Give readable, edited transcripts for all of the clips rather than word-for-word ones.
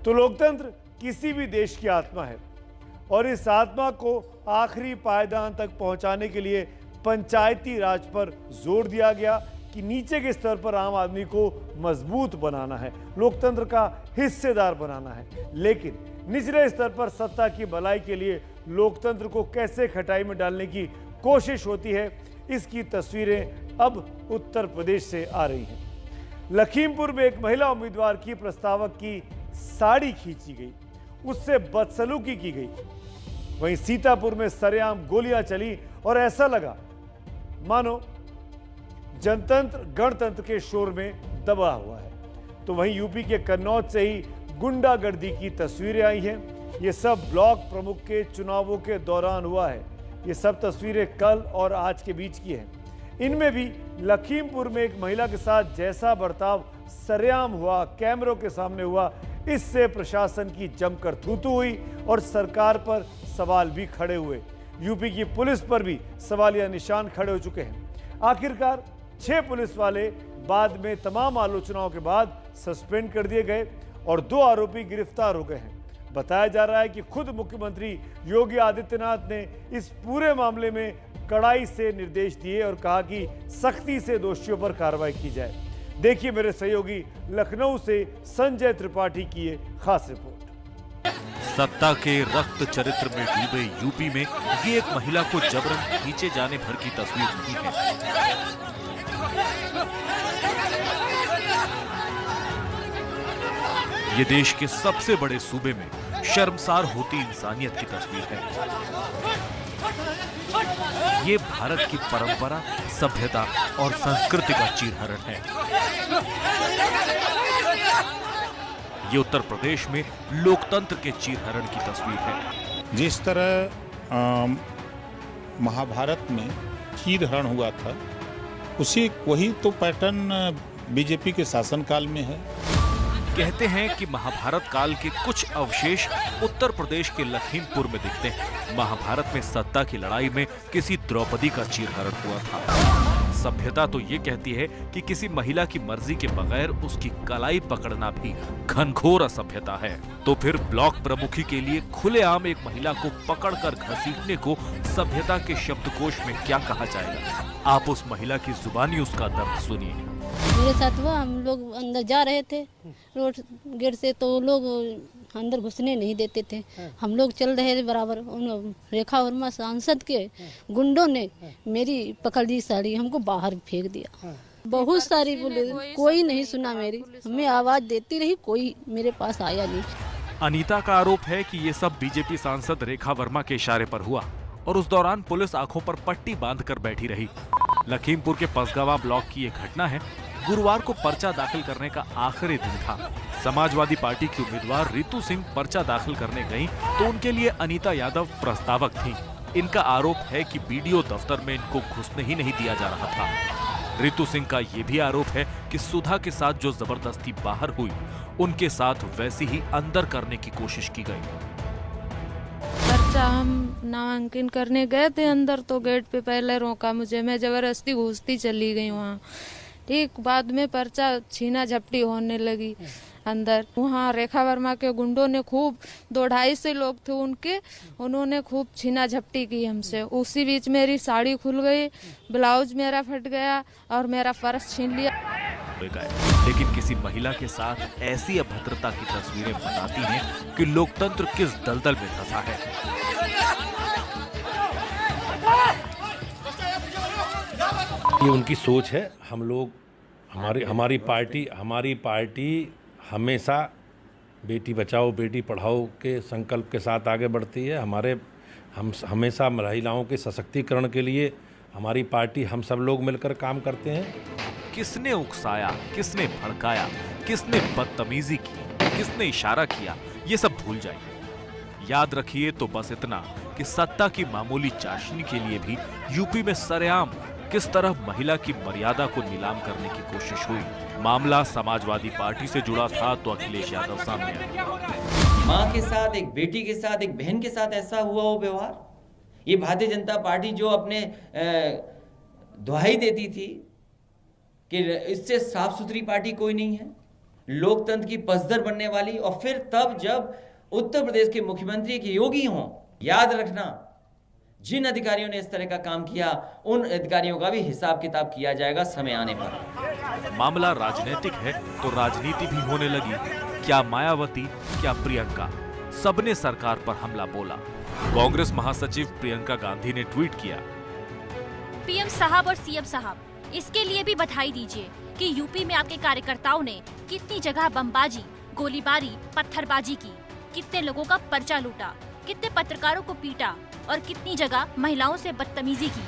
तो लोकतंत्र किसी भी देश की आत्मा है और इस आत्मा को आखिरी पायदान तक पहुंचाने के लिए पंचायती राज पर जोर दिया गया कि नीचे के स्तर पर आम आदमी को मजबूत बनाना है, लोकतंत्र का हिस्सेदार बनाना है। लेकिन निचले स्तर पर सत्ता की भलाई के लिए लोकतंत्र को कैसे खटाई में डालने की कोशिश होती है, इसकी तस्वीरें अब उत्तर प्रदेश से आ रही हैं। लखीमपुर में एक महिला उम्मीदवार की प्रस्तावक की साड़ी खींची गई, उससे बदसलूकी की गई। वहीं सीतापुर में सरेआम गोलियां चली और ऐसा लगा मानो जनतंत्र गणतंत्र के शोर में दबा हुआ है। तो वहीं यूपी के कन्नौज से ही गुंडागर्दी की तस्वीरें आई हैं। ये सब ब्लॉक प्रमुख के चुनावों के दौरान हुआ है। ये सब तस्वीरें कल और आज के बीच की हैं। इनमें भी लखीमपुर में एक महिला के साथ जैसा बर्ताव सरेआम हुआ, कैमरों के सामने हुआ, इससे प्रशासन की जमकर थूथू हुई और सरकार पर सवाल भी खड़े हुए। यूपी की पुलिस पर भी सवालिया निशान खड़े हो चुके हैं। आखिरकार 6 पुलिस वाले बाद में तमाम आलोचनाओं के बाद सस्पेंड कर दिए गए और 2 आरोपी गिरफ्तार हो गए हैं। बताया जा रहा है कि खुद मुख्यमंत्री योगी आदित्यनाथ ने इस पूरे मामले में कड़ाई से निर्देश दिए और कहा कि सख्ती से दोषियों पर कार्रवाई की जाए। देखिए मेरे सहयोगी लखनऊ से संजय त्रिपाठी की ये खास रिपोर्ट। सत्ता के रक्त चरित्र में डूबे यूपी में ये एक महिला को जबरन खींचे जाने भर की तस्वीर नहीं है। ये देश के सबसे बड़े सूबे में शर्मसार होती इंसानियत की तस्वीर है। ये भारत की परंपरा, सभ्यता और संस्कृति का चीरहरण है। ये उत्तर प्रदेश में लोकतंत्र के चीरहरण की तस्वीर है। जिस तरह महाभारत में चीरहरण हुआ था, वही तो पैटर्न बीजेपी के शासनकाल में है। कहते हैं कि महाभारत काल के कुछ अवशेष उत्तर प्रदेश के लखीमपुर में दिखते हैं। महाभारत में सत्ता की लड़ाई में किसी द्रौपदी का चीरहरण हुआ था। सभ्यता तो ये कहती है कि किसी महिला की मर्जी के बगैर उसकी कलाई पकड़ना भी घनघोर असभ्यता है। तो फिर ब्लॉक प्रमुखी के लिए खुलेआम एक महिला को पकड़कर घसीटने को सभ्यता के शब्दकोश में क्या कहा जाएगा? आप उस महिला की जुबानी उसका दर्द सुनिए। मेरे साथ हुआ, हम लोग अंदर जा रहे थे रोड गेट से, तो लोग अंदर घुसने नहीं देते थे। हम लोग चल रहे थे बराबर, उन रेखा वर्मा सांसद के गुंडों ने मेरी पकड़ ली साड़ी, हमको बाहर फेंक दिया। बहुत सारी पुलिस, कोई नहीं सुना मेरी, हमें आवाज देती रही, कोई मेरे पास आया नहीं। अनीता का आरोप है कि ये सब बीजेपी सांसद रेखा वर्मा के इशारे पर हुआ और उस दौरान पुलिस आंखों पर पट्टी बांधकर बैठी रही। लखीमपुर के पसगवा ब्लॉक की ये घटना है। गुरुवार को पर्चा दाखिल करने का आखिरी दिन था। समाजवादी पार्टी की उम्मीदवार रितु सिंह पर्चा दाखिल करने गईं, तो उनके लिए अनीता यादव प्रस्तावक थीं। इनका आरोप है कि बीडीओ दफ्तर में इनको घुसने ही नहीं दिया जा रहा था। रितु सिंह का ये भी आरोप है कि सुधा के साथ जो जबरदस्ती बाहर हुई, उनके साथ वैसी ही अंदर करने की कोशिश की गई। पर्चा हम नामांकन करने गए थे अंदर, तो गेट पे पहले रोका मुझे, मैं जबरदस्ती घुसती चली गई वहाँ। ठीक बाद में पर्चा छीना झपटी होने लगी अंदर। वहाँ रेखा वर्मा के गुंडों ने खूब 200-250 लोग थे उन्होंने खूब छीना झपटी की हमसे। उसी बीच मेरी साड़ी खुल गई, ब्लाउज मेरा फट गया और मेरा पर्स छीन लिया। लेकिन किसी महिला के साथ ऐसी अभद्रता की तस्वीरें बताती हैं कि लोकतंत्र किस दलदल में फंसा है। ये उनकी सोच है। हम लोग हमारी पार्टी हमेशा बेटी बचाओ बेटी पढ़ाओ के संकल्प के साथ आगे बढ़ती है। हम हमेशा महिलाओं के सशक्तिकरण के लिए हमारी पार्टी, हम सब लोग मिलकर काम करते हैं। किसने उकसाया, किसने भड़काया, किसने बदतमीजी की, किसने इशारा किया, ये सब भूल जाइए। याद रखिए तो बस इतना कि सत्ता की मामूली चाशनी के लिए भी यूपी में सरेआम किस तरह महिला की मर्यादा को नीलाम करने की कोशिश हुई। मामला समाजवादी पार्टी से जुड़ा था तो अखिलेश यादव सामने आया। माँ के साथ, एक बेटी के साथ, एक बहन के साथ ऐसा हुआ वो व्यवहार, ये भारतीय जनता पार्टी जो अपने दुहाई देती थी कि इससे साफ सुथरी पार्टी कोई नहीं है, लोकतंत्र की पसदर बनने वाली, और फिर तब जब उत्तर प्रदेश के मुख्यमंत्री के योगी हों, याद रखना जिन अधिकारियों ने इस तरह का काम किया उन अधिकारियों का भी हिसाब किताब किया जाएगा समय आने पर। मामला राजनीतिक है तो राजनीति भी होने लगी। क्या मायावती, क्या प्रियंका, सबने सरकार पर हमला बोला। कांग्रेस महासचिव प्रियंका गांधी ने ट्वीट किया, पीएम साहब और सीएम साहब, इसके लिए भी बधाई दीजिए कि यूपी में आपके कार्यकर्ताओं ने कितनी जगह बमबाजी, गोलीबारी, पत्थरबाजी की, कितने लोगों का पर्चा लूटा, कितने पत्रकारों को पीटा और कितनी जगह महिलाओं से बदतमीजी की।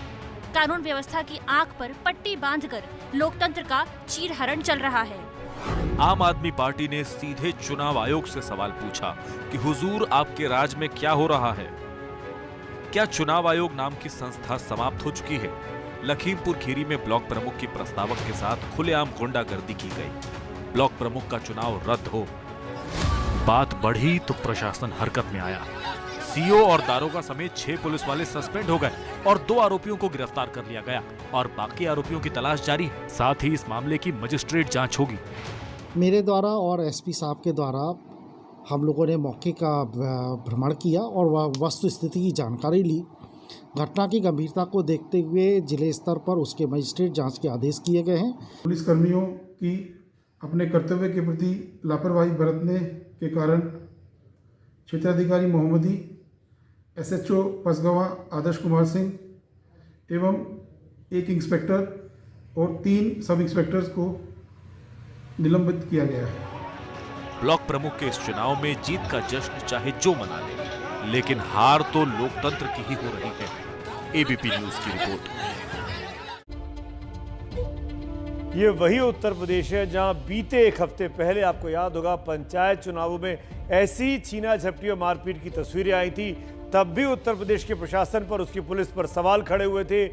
कानून व्यवस्था की आंख पर पट्टी बांधकर लोकतंत्र का चीरहरण चल रहा है। आम आदमी पार्टी ने सीधे चुनाव आयोग से सवाल पूछा कि हुजूर आपके राज में क्या हो रहा है? क्या चुनाव आयोग नाम की संस्था समाप्त हो चुकी है? लखीमपुर खीरी में ब्लॉक प्रमुख की प्रस्तावक के साथ खुलेआम गुंडागर्दी की गई। ब्लॉक प्रमुख का चुनाव रद्द हो। बात बढ़ी तो प्रशासन हरकत में आया। सीओ और दारोगा समेत 6 पुलिस वाले सस्पेंड हो गए और 2 आरोपियों को गिरफ्तार कर लिया गया और बाकी आरोपियों की तलाश जारी है। साथ ही इस मामले की मजिस्ट्रेट जांच होगी। मेरे द्वारा और एसपी साहब के द्वारा हम लोगों ने मौके का भ्रमण किया और वस्तु स्थिति की जानकारी ली। घटना की गंभीरता को देखते हुए जिले स्तर पर उसके मजिस्ट्रेट जांच के आदेश किए गए हैं। पुलिस कर्मियों की अपने कर्तव्य के प्रति लापरवाही बरतने के कारण क्षेत्राधिकारी मोहम्मदी, एसएचओ पसगवां आदर्श कुमार सिंह एवं 1 इंस्पेक्टर और 3 सब इंस्पेक्टर्स को निलंबित किया गया है। ब्लॉक प्रमुख के इस चुनाव में जीत का जश्न चाहे जो मना ले, लेकिन हार तो लोकतंत्र की ही हो रही है। एबीपी न्यूज की रिपोर्ट। ये वही उत्तर प्रदेश है जहां बीते 1 हफ्ते पहले आपको याद होगा पंचायत चुनावों में ऐसी छीना झपटी और मारपीट की तस्वीरें आई थी। तब भी उत्तर प्रदेश के प्रशासन पर, उसकी पुलिस पर सवाल खड़े हुए थे।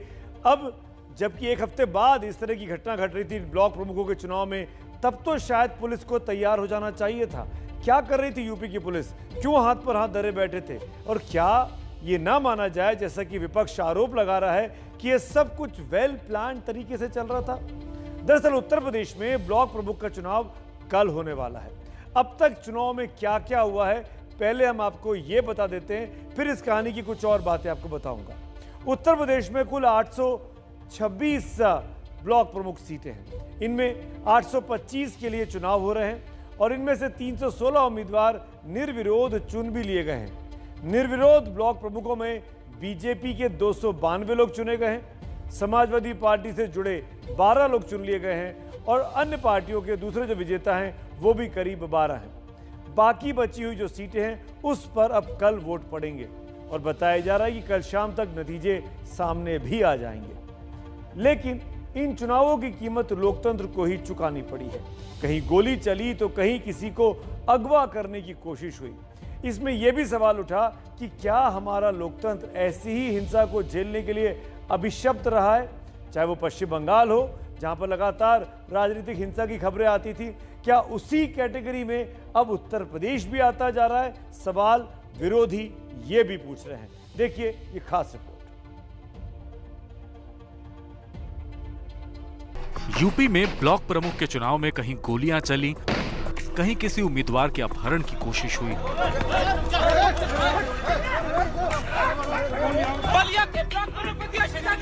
अब जबकि 1 हफ्ते बाद इस तरह की घटना घट रही थी ब्लॉक प्रमुखों के चुनाव में, तब तो शायद पुलिस को तैयार हो जाना चाहिए था। क्या कर रही थी यूपी की पुलिस? क्यों हाथ पर हाथ धरे बैठे थे? और क्या ये ना माना जाए, जैसा कि विपक्ष आरोप लगा रहा है, कि ये सब कुछ वेल प्लान तरीके से चल रहा था? दरअसल उत्तर प्रदेश में ब्लॉक प्रमुख का चुनाव कल होने वाला है। अब तक चुनाव में क्या क्या हुआ है पहले हम आपको ये बता देते हैं, फिर इस कहानी की कुछ और बातें आपको बताऊंगा। उत्तर प्रदेश में कुल 826 ब्लॉक प्रमुख सीटें हैं। इनमें 825 के लिए चुनाव हो रहे हैं और इनमें से 316 उम्मीदवार निर्विरोध चुन भी लिए गए हैं। निर्विरोध ब्लॉक प्रमुखों में बीजेपी के 292 लोग चुने गए हैं, समाजवादी पार्टी से जुड़े 12 लोग चुन लिए गए हैं और अन्य पार्टियों के दूसरे जो विजेता हैं वो भी करीब 12 हैं। बाकी बची हुई जो सीटें हैं उस पर अब कल वोट पड़ेंगे और बताया जा रहा है कि कल शाम तक नतीजे सामने भी आ जाएंगे। लेकिन इन चुनावों की कीमत लोकतंत्र को ही चुकानी पड़ी है। कहीं गोली चली तो कहीं किसी को अगवा करने की कोशिश हुई। इसमें यह भी सवाल उठा कि क्या हमारा लोकतंत्र ऐसी ही हिंसा को झेलने के लिए अभिशप्त रहा है? चाहे वो पश्चिम बंगाल हो जहां पर लगातार राजनीतिक हिंसा की खबरें आती थी, क्या उसी कैटेगरी में अब उत्तर प्रदेश भी आता जा रहा है? सवाल विरोधी ये भी पूछ रहे हैं। देखिए ये खास रिपोर्ट। यूपी में ब्लॉक प्रमुख के चुनाव में कहीं गोलियां चली, कहीं किसी उम्मीदवार के अपहरण की कोशिश हुई,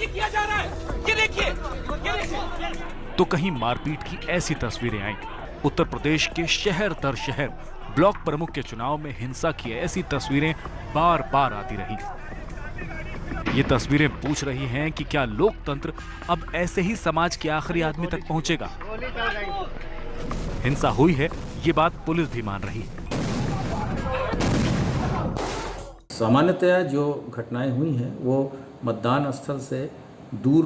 किया जा रहा है, ये देखिए। तो कहीं मारपीट की ऐसी तस्वीरें आईं। उत्तर प्रदेश के शहर दर शहर ब्लॉक प्रमुख के चुनाव में हिंसा की ऐसी तस्वीरें बार बार आती रही। ये तस्वीरें पूछ रही हैं कि क्या लोकतंत्र अब ऐसे ही समाज के आखिरी आदमी तक पहुंचेगा? हिंसा हुई है, ये बात पुलिस भी मान रही है। सामान्यतया जो घटनाएं हुई हैं वो मतदान स्थल से दूर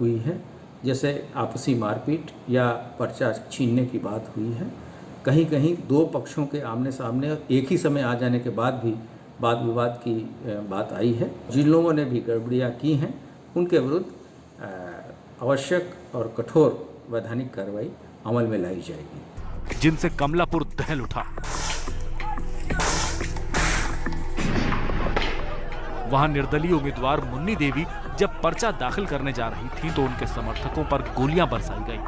हुई है, जैसे आपसी मारपीट या पर्चा छीनने की बात हुई है। कहीं कहीं 2 पक्षों के आमने सामने एक ही समय आ जाने के बाद भी वाद विवाद की बात आई है। जिन लोगों ने भी गड़बड़ियाँ की हैं उनके विरुद्ध आवश्यक और कठोर वैधानिक कार्रवाई अमल में लाई जाएगी, जिनसे कमलापुर दहल उठा। वहां निर्दलीय उम्मीदवार मुन्नी देवी जब पर्चा दाखिल करने जा रही थी तो उनके समर्थकों पर गोलियां बरसाई गई।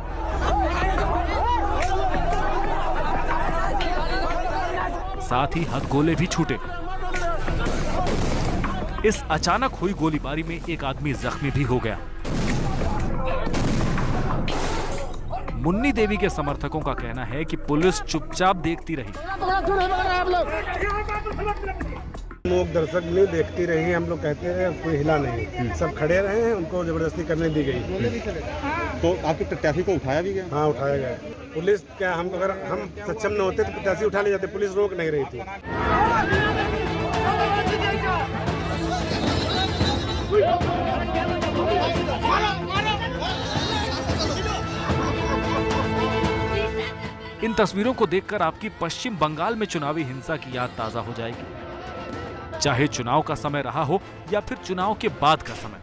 साथ ही हथगोले भी छूटे। इस अचानक हुई गोलीबारी में एक आदमी जख्मी भी हो गया। मुन्नी देवी के समर्थकों का कहना है कि पुलिस चुपचाप देखती रही। लोग दर्शक नहीं देखती रही, हम लोग कहते हैं कोई हिला नहीं, सब खड़े रहे हैं, उनको जबरदस्ती करने दी गई। तो आपके प्रत्याशी को उठाया भी गया? हाँ, उठाया गया। पुलिस क्या, हम अगर हम सक्षम न होते तो प्रत्याशी उठा ले जाते, पुलिस रोक नहीं रही थी। इन तस्वीरों को देखकर आपकी पश्चिम बंगाल में चुनावी हिंसा की याद ताजा हो जाएगी, चाहे चुनाव का समय रहा हो या फिर चुनाव के बाद का समय।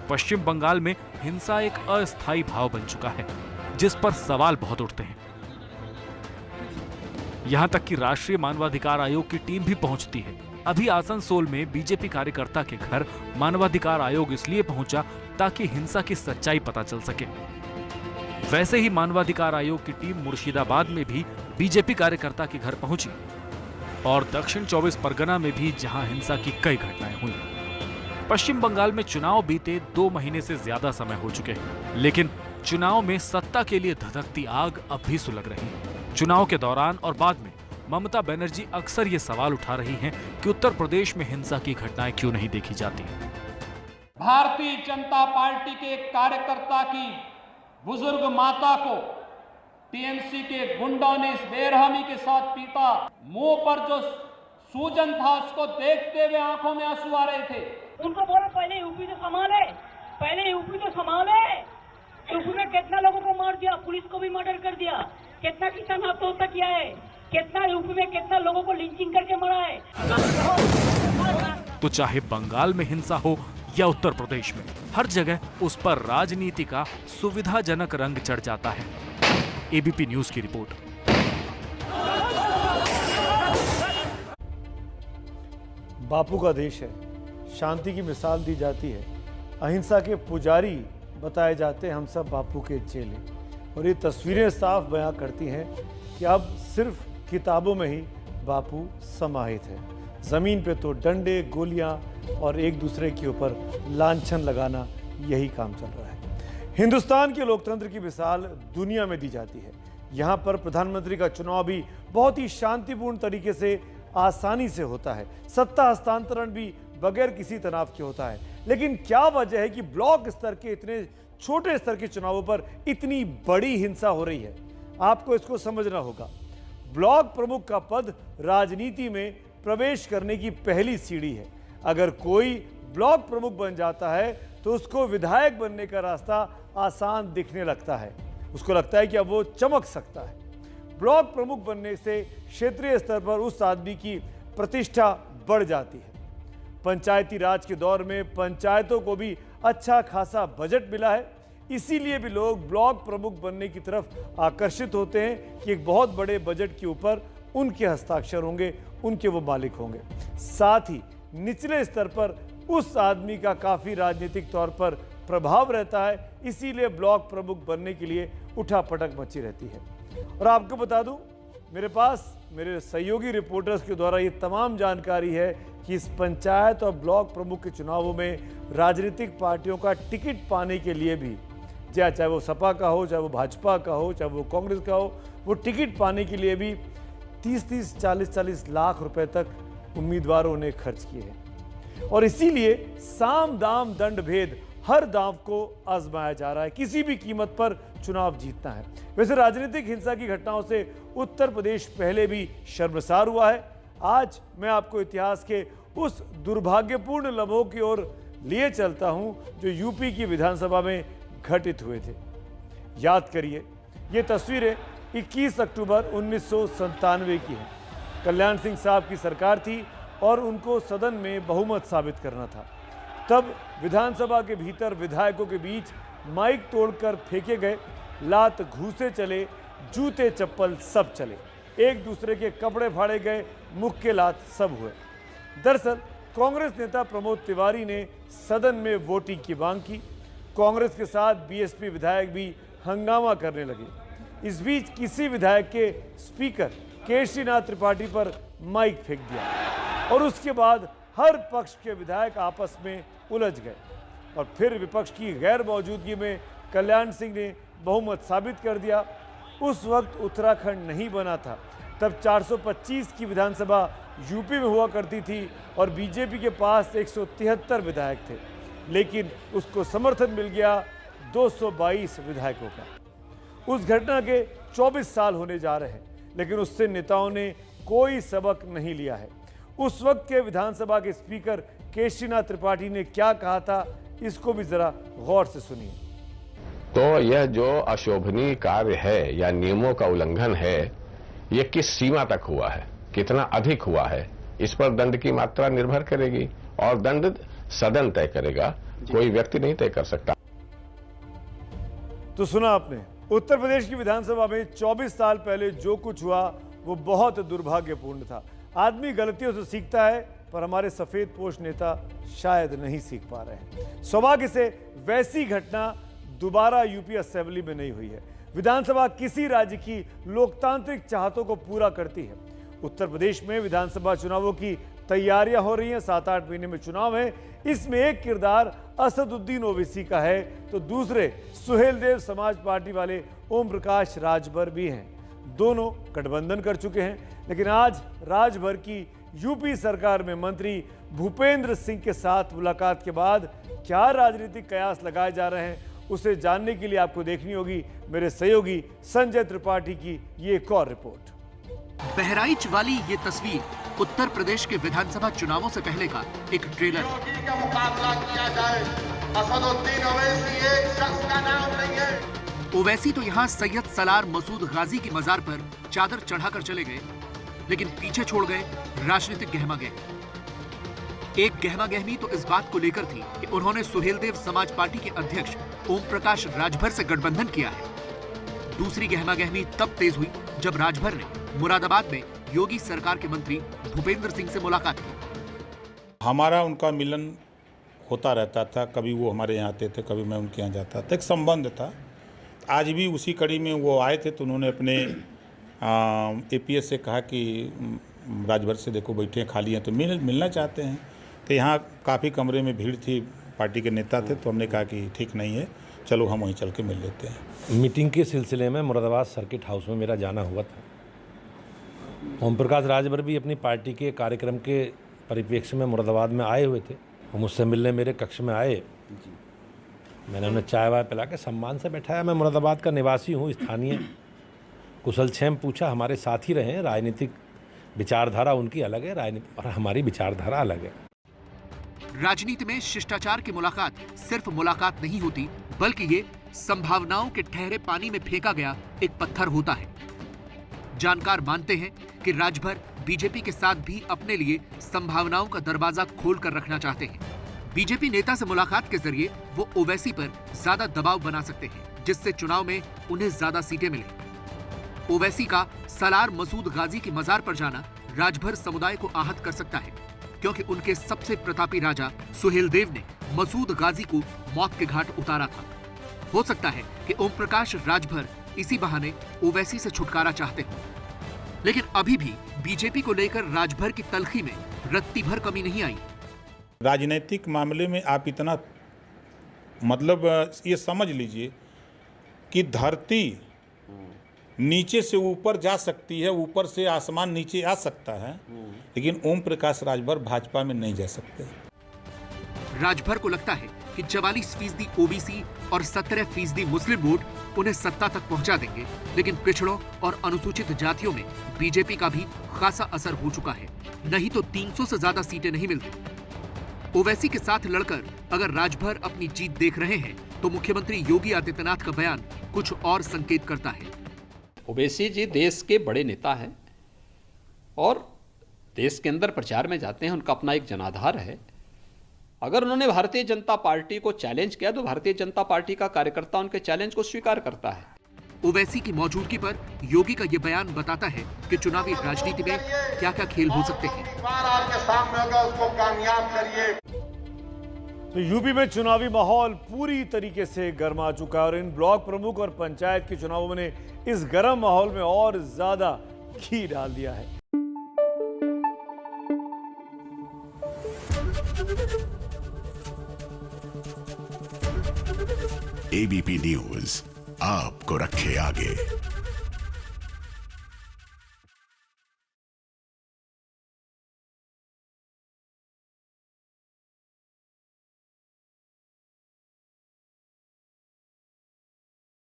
पश्चिम बंगाल में हिंसा एक अस्थायी भाव बन चुका है, जिस पर सवाल बहुत उठते हैं। यहां तक कि राष्ट्रीय मानवाधिकार आयोग की टीम भी पहुंचती है। अभी आसनसोल में बीजेपी कार्यकर्ता के घर मानवाधिकार आयोग इसलिए पहुंचा ताकि हिंसा की सच्चाई पता चल सके। वैसे ही मानवाधिकार आयोग की टीम मुर्शिदाबाद में भी बीजेपी कार्यकर्ता के घर पहुंची और दक्षिण 24 परगना में भी, जहां हिंसा की कई घटनाएं हुई। पश्चिम बंगाल में चुनाव बीते 2 महीने से ज्यादा समय हो चुके हैं, लेकिन चुनाव में सत्ता के लिए धधकती आग अब भी सुलग रही है। चुनाव के दौरान और बाद में ममता बनर्जी अक्सर ये सवाल उठा रही हैं कि उत्तर प्रदेश में हिंसा की घटनाएं क्यों नहीं देखी जाती। भारतीय जनता पार्टी के कार्यकर्ता की बुजुर्ग माता को टीएमसी के गुंडों ने इस बेरहमी के साथ पीटा। मुंह पर जो सूजन था उसको देखते हुए आंखों में आंसू आ रहे थे। उनको बोला पहले यूपी तो संभाले, पहले यूपी तो संभाले। यूपी में कितना लोगों को मार दिया, पुलिस को भी मर्डर कर दिया, कितना किसान आत्महत्या किया है, कितना यूपी में कितना लोगों को लिंचिंग करके मरा है। तो चाहे बंगाल में हिंसा हो या उत्तर प्रदेश में, हर जगह उस पर राजनीति का सुविधाजनक रंग चढ़ जाता है। एबीपी न्यूज की रिपोर्ट। बापू का देश है, शांति की मिसाल दी जाती है, अहिंसा के पुजारी बताए जाते हैं हम सब बापू के चेले। और ये तस्वीरें साफ बयां करती हैं कि अब सिर्फ किताबों में ही बापू समाहित है। ज़मीन पे तो डंडे, गोलियां और एक दूसरे के ऊपर लांछन लगाना, यही काम चल रहा है। हिंदुस्तान के लोकतंत्र की मिसाल दुनिया में दी जाती है। यहाँ पर प्रधानमंत्री का चुनाव भी बहुत ही शांतिपूर्ण तरीके से, आसानी से होता है। सत्ता हस्तांतरण भी बगैर किसी तनाव के होता है। लेकिन क्या वजह है कि ब्लॉक स्तर के इतने छोटे स्तर के चुनावों पर इतनी बड़ी हिंसा हो रही है? आपको इसको समझना होगा। ब्लॉक प्रमुख का पद राजनीति में प्रवेश करने की पहली सीढ़ी है। अगर कोई ब्लॉक प्रमुख बन जाता है तो उसको विधायक बनने का रास्ता आसान दिखने लगता है। उसको लगता है कि अब वो चमक सकता है। ब्लॉक प्रमुख बनने से क्षेत्रीय स्तर पर उस आदमी की प्रतिष्ठा बढ़ जाती है। पंचायती राज के दौर में पंचायतों को भी अच्छा खासा बजट मिला है, इसीलिए भी लोग ब्लॉक प्रमुख बनने की तरफ आकर्षित होते हैं कि एक बहुत बड़े बजट के ऊपर उनके हस्ताक्षर होंगे, उनके वो मालिक होंगे। साथ ही निचले स्तर पर उस आदमी का काफ़ी राजनीतिक तौर पर प्रभाव रहता है, इसीलिए ब्लॉक प्रमुख बनने के लिए उठापटक मची रहती है। और आपको बता दूं, मेरे पास मेरे सहयोगी रिपोर्टर्स के द्वारा ये तमाम जानकारी है कि इस पंचायत और ब्लॉक प्रमुख के चुनावों में राजनीतिक पार्टियों का टिकट पाने के लिए भी, चाहे वो सपा का हो, चाहे वो भाजपा का हो, चाहे वो कांग्रेस का हो, वो टिकट पाने के लिए भी 30-30, 40-40 लाख रुपए तक उम्मीदवारों ने खर्च किए हैं। और इसीलिए साम दाम दंड भेद हर दांव को आजमाया जा रहा है, किसी भी कीमत पर चुनाव जीतना है। वैसे राजनीतिक हिंसा की घटनाओं से उत्तर प्रदेश पहले भी शर्मसार हुआ है। आज मैं आपको इतिहास के उस दुर्भाग्यपूर्ण लम्हों की ओर लिए चलता हूं जो यूपी की विधानसभा में घटित हुए थे। याद करिए, ये तस्वीरें 21 अक्टूबर 1997 की हैं। कल्याण सिंह साहब की सरकार थी और उनको सदन में बहुमत साबित करना था। तब विधानसभा के भीतर विधायकों के बीच माइक तोड़कर फेंके गए, लात घूसे चले, जूते चप्पल सब चले, एक दूसरे के कपड़े फाड़े गए, मुक्के लात सब हुए। दरअसल कांग्रेस नेता प्रमोद तिवारी ने सदन में वोटिंग की मांग की। कांग्रेस के साथ बीएसपी विधायक भी हंगामा करने लगे। इस बीच किसी विधायक के स्पीकर केशरीनाथ त्रिपाठी पर माइक फेंक दिया और उसके बाद हर पक्ष के विधायक आपस में उलझ गए और फिर विपक्ष की गैर मौजूदगी में कल्याण सिंह ने बहुमत साबित कर दिया। उस वक्त उत्तराखंड नहीं बना था, तब 425 की विधानसभा यूपी में हुआ करती थी और बीजेपी के पास 173 विधायक थे, लेकिन उसको समर्थन मिल गया 222 विधायकों का। उस घटना के 24 साल होने जा रहे हैं, लेकिन उससे नेताओं ने कोई सबक नहीं लिया है। उस वक्त के विधानसभा के स्पीकर केशरीनाथ त्रिपाठी ने क्या कहा था, इसको भी जरा गौर से सुनिए। तो यह जो अशोभनीय कार्य है या नियमों का उल्लंघन है, यह किस सीमा तक हुआ है, कितना अधिक हुआ है, इस पर दंड की मात्रा निर्भर करेगी और दंड सदन तय करेगा, कोई व्यक्ति नहीं तय कर सकता। तो सुना आपने, उत्तर प्रदेश की विधानसभा में 24 साल पहले जो कुछ हुआ वो बहुत दुर्भाग्यपूर्ण था। आदमी गलतियों से सीखता है, पर हमारे सफेद पोश नेता शायद नहीं सीख पा रहे हैं। सौभाग्य से वैसी घटना दोबारा यूपी असेंबली में नहीं हुई है। विधानसभा किसी राज्य की लोकतांत्रिक चाहतों को पूरा करती है। उत्तर प्रदेश में विधानसभा चुनावों की तैयारियां हो रही हैं, 7-8 महीने में चुनाव है। इसमें एक किरदार असदुद्दीन ओवैसी का है तो दूसरे सुहेलदेव समाज पार्टी वाले ओम प्रकाश राजभर भी हैं। दोनों गठबंधन कर चुके हैं, लेकिन आज राजभर की यूपी सरकार में मंत्री भूपेंद्र सिंह के साथ मुलाकात के बाद क्या राजनीतिक कयास लगाए जा रहे हैं, उसे जानने के लिए आपको देखनी होगी मेरे सहयोगी संजय त्रिपाठी की ये एक और रिपोर्ट। बहराइच वाली ये तस्वीर उत्तर प्रदेश के विधानसभा चुनावों से पहले का एक ट्रेलर का मुकाबला किया जाए। असदुद्दीन ओवैसी एक शख्स का नाम नहीं है। ओवैसी तो यहाँ सैयद सलार मसूद गाजी की मजार पर चादर चढ़ाकर चले गए, लेकिन पीछे छोड़ गए राजनीतिक गहमागहमी। एक गहमागहमी तो इस बात को लेकर थी कि उन्होंने सुहेलदेव समाज पार्टी के अध्यक्ष ओम प्रकाश राजभर से गठबंधन किया है। दूसरी गहमागहमी तब तेज हुई जब राजभर ने मुरादाबाद में योगी सरकार के मंत्री भूपेंद्र सिंह से मुलाकात की। हमारा उनका मिलन होता रहता था, कभी वो हमारे यहाँ आते थे, कभी मैं उनके यहाँ जाता था, एक संबंध था। आज भी उसी कड़ी में वो आए थे तो उन्होंने अपने एपीएस से कहा कि राजभर से देखो बैठे खाली हैं तो मिलना चाहते हैं। तो यहाँ काफ़ी कमरे में भीड़ थी, पार्टी के नेता थे, तो हमने कहा कि ठीक नहीं है, चलो हम वहीं चल के मिल लेते हैं। मीटिंग के सिलसिले में मुरादाबाद सर्किट हाउस में मेरा जाना हुआ था। ओम प्रकाश राजभर भी अपनी पार्टी के कार्यक्रम के परिप्रेक्ष्य में मुरादाबाद में आए हुए थे। वो मुझसे मिलने मेरे कक्ष में आए। मैंने उन्हें चाय वाय पिला के सम्मान से बैठाया। मैं मुरादाबाद का निवासी हूँ, स्थानीय। कुशलक्षेम पूछा, हमारे साथ ही रहे। राजनीतिक विचारधारा उनकी अलग है, राजनीति और हमारी विचारधारा अलग है। राजनीति में शिष्टाचार की मुलाकात सिर्फ मुलाकात नहीं होती, बल्कि ये संभावनाओं के ठहरे पानी में फेंका गया एक पत्थर होता है। जानकार मानते हैं कि राजभर बीजेपी के साथ भी अपने लिए संभावनाओं का दरवाजा खोल कर रखना चाहते हैं। बीजेपी नेता से मुलाकात के जरिए वो ओवैसी पर ज्यादा दबाव बना सकते हैं, जिससे चुनाव में उन्हें ज्यादा सीटें मिले। ओवैसी का सलार मसूद गाजी की मजार पर जाना राजभर समुदाय को आहत कर सकता है, क्योंकि उनके सबसे प्रतापी राजा सुहेलदेव ने मसूद गाजी को मौत के घाट उतारा था। हो सकता है कि ओम प्रकाश राजभर इसी बहाने ओवैसी से छुटकारा चाहते हो, लेकिन अभी भी बीजेपी को लेकर राजभर की तलखी में रत्ती भर कमी नहीं आई। राजनीतिक मामले में आप इतना मतलब ये समझ लीजिए कि धरती नीचे से ऊपर जा सकती है, ऊपर से आसमान नीचे आ सकता है, लेकिन ओम प्रकाश राजभर भाजपा में नहीं जा सकते। राजभर को लगता है कि 44% ओबीसी और 17% मुस्लिम वोट उन्हें सत्ता तक पहुंचा देंगे, लेकिन पिछड़ों और अनुसूचित जातियों में बीजेपी का भी खासा असर हो चुका है। नहीं तो 300 से ज्यादा सीटें नहीं मिलती। ओवैसी के साथ लड़कर अगर राजभर अपनी जीत देख रहे हैं, तो मुख्यमंत्री योगी आदित्यनाथ का बयान कुछ और संकेत करता है। ओवैसी जी देश के बड़े नेता हैं और देश के अंदर प्रचार में जाते हैं, उनका अपना एक जनाधार है। अगर उन्होंने भारतीय जनता पार्टी को चैलेंज किया तो भारतीय जनता पार्टी का कार्यकर्ता उनके चैलेंज को स्वीकार करता है। ओवैसी की मौजूदगी पर योगी का ये बयान बताता है कि चुनावी राजनीति में क्या क्या खेल हो सकते हैं। तो यूपी में चुनावी माहौल पूरी तरीके से गर्मा चुका है और इन ब्लॉक प्रमुख और पंचायत के चुनावों ने इस गर्म माहौल में और ज्यादा घी डाल दिया है। एबीपी न्यूज आपको रखे आगे।